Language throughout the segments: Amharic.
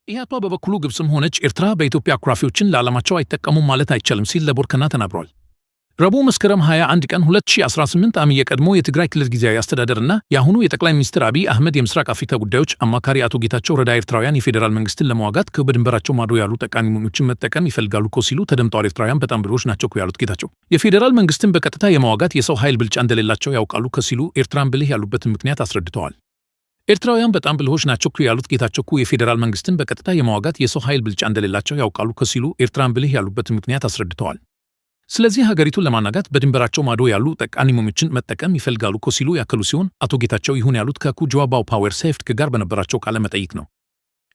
ኢህአፓ በበኩሉ ግብጽም ሆነች ኤርትራ በኢትዮጵያ አኩራፊዎችን ለዓላማቸው አይጠቀሙም ማለት አይቻልም ሲል ለቦርከና ተናግሯል። ረቡዕ መስከረም 21 ቀን 2018 ዓ.ም የቀድሞ የትግራይ ክልል ጊዜያዊ አስተዳደርና የአሁኑ የጠቅላይ ሚኒስትር አብይ አህመድ የምስራቅ አፍሪካ ጉዳዮች አማካሪ አቶ ጌታቸው ረዳ ኤርትራውያን የፌዴራል መንግስትን ለመዋጋት በድንበራቸው ማዶ ያሉ ጠቃሚ ሞኞችን መጠቀም ይፈልጋሉ እኮ ሲሉ ተደምጠዋል። ኤርትራውያን በጣም ብልሆች ናቸው እኮ ያሉት ጌታቸው የፌዴራል መንግስትን በቀጥታ የመዋጋት የሰው ኃይል ብልጫ እንደሌላቸው ያውቃሉ እኮ ሲሉ ኤርትራን ብልህ ያሉበትን ምክንያት አስረድተዋል። ኤርትራውያን በጣም ብልሆች ናቸው እኮ ያሉት ጌታቸው የፌዴራል መንግስትን በቀጥታ የመዋጋት የሰው ኃይል ብልጫ እንደሌላቸው ያውቃሉ እኮ ሲሉ ኤርትራን ብልህ ያሉበትን ምክንያት አስረድተዋል። ስለዚህ ሀገሪቱን ለማናጋት በድንበራቸው ማዶ ያሉ ጠቃሚ ሞኞችን መጠቀም ይፈልጋሉ እኮ ሲሉ ያከሉ ሲሆን አቶ ጌታቸው ይሁን ያሉት ከኩጅዋባው ፓወር ሴፍትክ ጋር በነበራቸው ቃለ መጠይቅ ነው።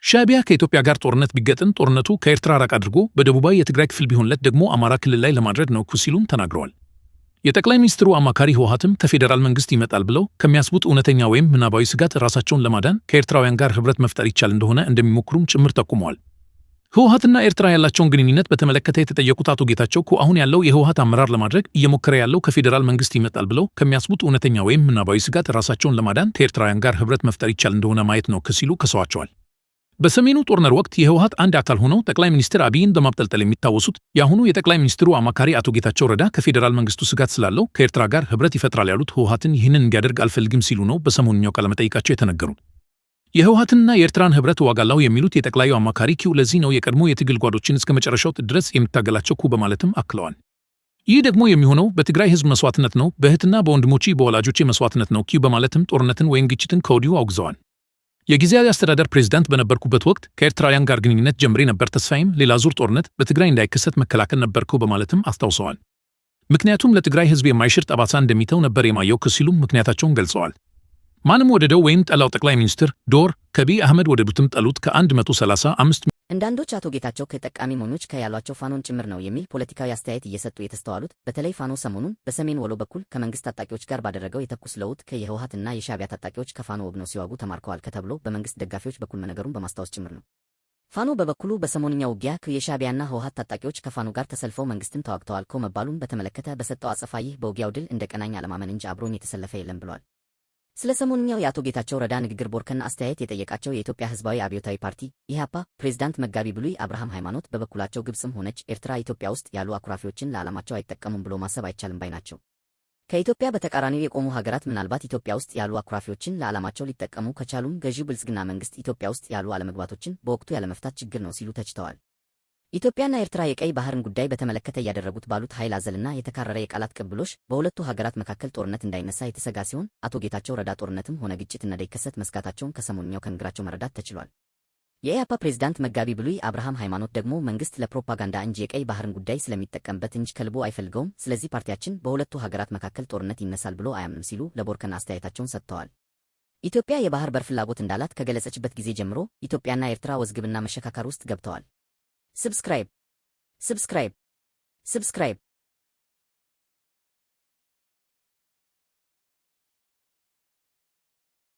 ሻዕቢያ ከኢትዮጵያ ጋር ጦርነት ቢገጥም ጦርነቱ ከኤርትራ ራቅ አድርጎ በደቡባዊ የትግራይ ክፍል ቢሆንለት ደግሞ አማራ ክልል ላይ ለማድረግ ነው እኮ ሲሉም ተናግረዋል። የጠቅላይ ሚኒስትሩ አማካሪ ህወሓትም ከፌዴራል መንግስት ይመጣል ብለው ከሚያስቡት እውነተኛ ወይም ምናባዊ ስጋት ራሳቸውን ለማዳን ከኤርትራውያን ጋር ህብረት መፍጠር ይቻል እንደሆነ እንደሚሞክሩም ጭምር ጠቁመዋል። ህወሓትና ኤርትራ ያላቸውን ግንኙነት በተመለከተ የተጠየቁት አቶ ጌታቸው አሁን ያለው የህወሓት አመራር ለማድረግ እየሞከረ ያለው ከፌዴራል መንግስት ይመጣል ብለው ከሚያስቡት እውነተኛ ወይም ምናባዊ ስጋት ራሳቸውን ለማዳን ከኤርትራውያን ጋር ህብረት መፍጠር ይቻል እንደሆነ ማየት ነው ሲሉ ከሰዋቸዋል። በሰሜኑ ጦርነት ወቅት የህወሓት አንድ አካል ሆነው ጠቅላይ ሚኒስትር አብይን በማብጠልጠል የሚታወሱት የአሁኑ የጠቅላይ ሚኒስትሩ አማካሪ አቶ ጌታቸው ረዳ ከፌዴራል መንግስቱ ስጋት ስላለው ከኤርትራ ጋር ህብረት ይፈጥራል ያሉት ህወሓትን ይህንን እንዲያደርግ አልፈልግም ሲሉ ነው በሰሞንኛው ቃለ መጠይቃቸው የተነገሩት። የህወሓትንና የኤርትራን ህብረት እዋጋለሁ የሚሉት የጠቅላዩ አማካሪ ለዚህ ነው የቀድሞ የትግል ጓዶችን እስከ መጨረሻው ድረስ የሚታገላቸው በማለትም አክለዋል። ይህ ደግሞ የሚሆነው በትግራይ ህዝብ መስዋዕትነት ነው፣ በእህትና በወንድሞቼ በወላጆቼ መስዋዕትነት ነው በማለትም ጦርነትን ወይም ግጭትን ከወዲሁ አውግዘዋል። የጊዜያዊ አስተዳደር ፕሬዝዳንት በነበርኩበት ወቅት ከኤርትራውያን ጋር ግንኙነት ጀምሬ ነበር። ተስፋዬም ሌላ ዙር ጦርነት በትግራይ እንዳይከሰት መከላከል ነበርኩ በማለትም አስታውሰዋል። ምክንያቱም ለትግራይ ህዝብ የማይሽር ጠባሳ እንደሚተው ነበር የማየው ሲሉም ምክንያታቸውን ገልጸዋል። ማንም ወደደው ወይም ጠላው ጠቅላይ ሚኒስትር ዶር ከአብይ አህመድ ወደዱትም ጠሉት ከ135 አንዳንዶች አቶ ጌታቸው ከጠቃሚ ሞኞች ያሏቸው ፋኖን ጭምር ነው የሚል ፖለቲካዊ አስተያየት እየሰጡ የተስተዋሉት በተለይ ፋኖ ሰሞኑን በሰሜን ወሎ በኩል ከመንግስት ታጣቂዎች ጋር ባደረገው የተኩስ ለውጥ የህወሓትና የሻዕቢያ ታጣቂዎች ከፋኖ ወግነው ሲዋጉ ተማርከዋል ከተብሎ በመንግስት ደጋፊዎች በኩል መነገሩን በማስታወስ ጭምር ነው። ፋኖ በበኩሉ በሰሞንኛው ውጊያ የሻዕቢያና ህወሓት ታጣቂዎች ከፋኖ ጋር ተሰልፈው መንግስትን ተዋግተዋል መባሉን በተመለከተ በሰጠው አጸፋ ይህ በውጊያው ድል እንደ ቀናኝ አለማመን እንጂ አብሮኝ የተሰለፈ የለም ብሏል። ስለ ሰሞንኛው የአቶ ጌታቸው ረዳ ንግግር ቦርከና አስተያየት የጠየቃቸው የኢትዮጵያ ህዝባዊ አብዮታዊ ፓርቲ ኢህአፓ ፕሬዝዳንት መጋቢ ብሉይ አብርሃም ሃይማኖት በበኩላቸው ግብጽም ሆነች ኤርትራ ኢትዮጵያ ውስጥ ያሉ አኩራፊዎችን ለዓላማቸው አይጠቀሙም ብሎ ማሰብ አይቻልም ባይ ናቸው። ከኢትዮጵያ በተቃራኒው የቆሙ ሀገራት ምናልባት ኢትዮጵያ ውስጥ ያሉ አኩራፊዎችን ለዓላማቸው ሊጠቀሙ ከቻሉም ገዢው ብልጽግና መንግስት ኢትዮጵያ ውስጥ ያሉ አለመግባቶችን በወቅቱ ያለመፍታት ችግር ነው ሲሉ ተችተዋል። ኢትዮጵያና ኤርትራ የቀይ ባህርን ጉዳይ በተመለከተ እያደረጉት ባሉት ኃይል አዘልና የተካረረ የቃላት ቅብብሎች በሁለቱ ሀገራት መካከል ጦርነት እንዳይነሳ የተሰጋ ሲሆን አቶ ጌታቸው ረዳ ጦርነትም ሆነ ግጭት እንዳይከሰት መስጋታቸውን ከሰሞንኛው ከንግግራቸው መረዳት ተችሏል። የኢህአፓ ፕሬዝዳንት መጋቢ ብሉይ አብርሃም ሃይማኖት ደግሞ መንግስት ለፕሮፓጋንዳ እንጂ የቀይ ባህርን ጉዳይ ስለሚጠቀምበት እንጂ ከልቡ አይፈልገውም፣ ስለዚህ ፓርቲያችን በሁለቱ ሀገራት መካከል ጦርነት ይነሳል ብሎ አያምንም ሲሉ ለቦርከና አስተያየታቸውን ሰጥተዋል። ኢትዮጵያ የባህር በር ፍላጎት እንዳላት ከገለጸችበት ጊዜ ጀምሮ ኢትዮጵያና ኤርትራ ወዝግብና መሸካከር ውስጥ ገብተዋል። Subscribe.